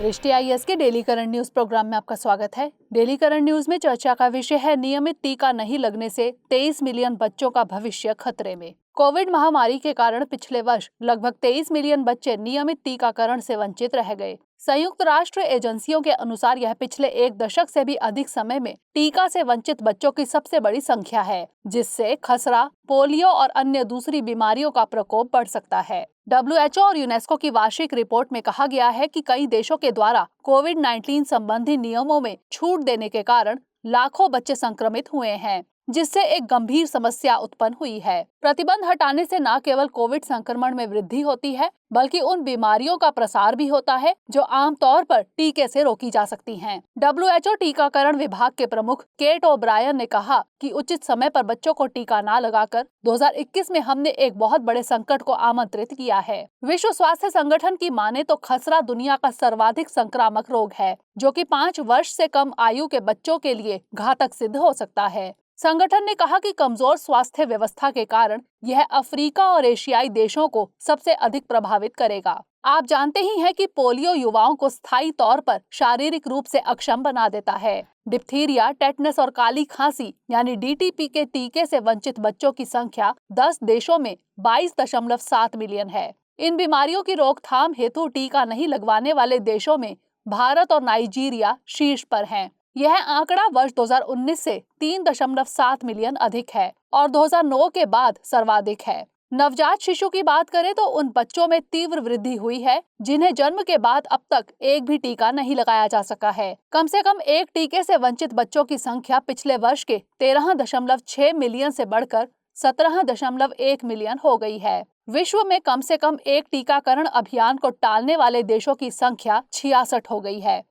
दृष्टि आईएएस के daily current news programme में आपका स्वागत है। डेली करंट न्यूज में चर्चा का विषय है नियमित टीका नहीं लगने से 23 मिलियन बच्चों का भविष्य खतरे में। कोविड महामारी के कारण पिछले वर्ष लगभग 23 मिलियन बच्चे नियमित टीकाकरण से वंचित रह गए। संयुक्त राष्ट्र एजेंसियों के अनुसार यह पिछले एक दशक से भी अधिक समय में टीका से वंचित बच्चों की सबसे बड़ी संख्या है, जिससे खसरा, पोलियो और अन्य दूसरी बीमारियों का प्रकोप बढ़ सकता है। WHO और यूनेस्को की वार्षिक रिपोर्ट में कहा गया है कि कई देशों के द्वारा कोविड-19 संबंधी नियमों में छूट देने के कारण लाखों बच्चे संक्रमित हुए हैं, जिससे एक गंभीर समस्या उत्पन्न हुई है। प्रतिबंध हटाने से न केवल कोविड संक्रमण में वृद्धि होती है, बल्कि उन बीमारियों का प्रसार भी होता है जो आमतौर पर टीके से रोकी जा सकती हैं। WHO टीकाकरण विभाग के प्रमुख केट ओब्रायन ने कहा कि उचित समय पर बच्चों को टीका न लगाकर 2021 में हमने एक बहुत बड़े संकट को आमंत्रित किया है। विश्व स्वास्थ्य संगठन की माने तो खसरा दुनिया का सर्वाधिक संक्रामक रोग है, जो कि 5 वर्ष से कम आयु के बच्चों के लिए घातक सिद्ध हो सकता है। संगठन ने कहा कि कमजोर स्वास्थ्य व्यवस्था के कारण यह अफ्रीका और एशियाई देशों को सबसे अधिक प्रभावित करेगा। आप जानते ही हैं कि पोलियो युवाओं को स्थायी तौर पर शारीरिक रूप से अक्षम बना देता है। डिप्थीरिया, टेटनस और काली खांसी यानी DTP के टीके से वंचित बच्चों की संख्या 10 देशों में 22.7 मिलियन है। इन बीमारियों की रोकथाम हेतु टीका नहीं लगवाने वाले देशों में भारत और नाइजीरिया शीर्ष पर हैं। यह आंकड़ा वर्ष 2019 से 3.7 मिलियन अधिक है और 2009 के बाद सर्वाधिक है। नवजात शिशु की बात करें तो उन बच्चों में तीव्र वृद्धि हुई है जिन्हें जन्म के बाद अब तक एक भी टीका नहीं लगाया जा सका है। कम से कम एक टीके से वंचित बच्चों की संख्या पिछले वर्ष के 13.6 मिलियन से बढ़कर 17.1 मिलियन हो गई है। विश्व में कम से कम एक टीकाकरण अभियान को टालने वाले देशों की संख्या 66 हो गई है।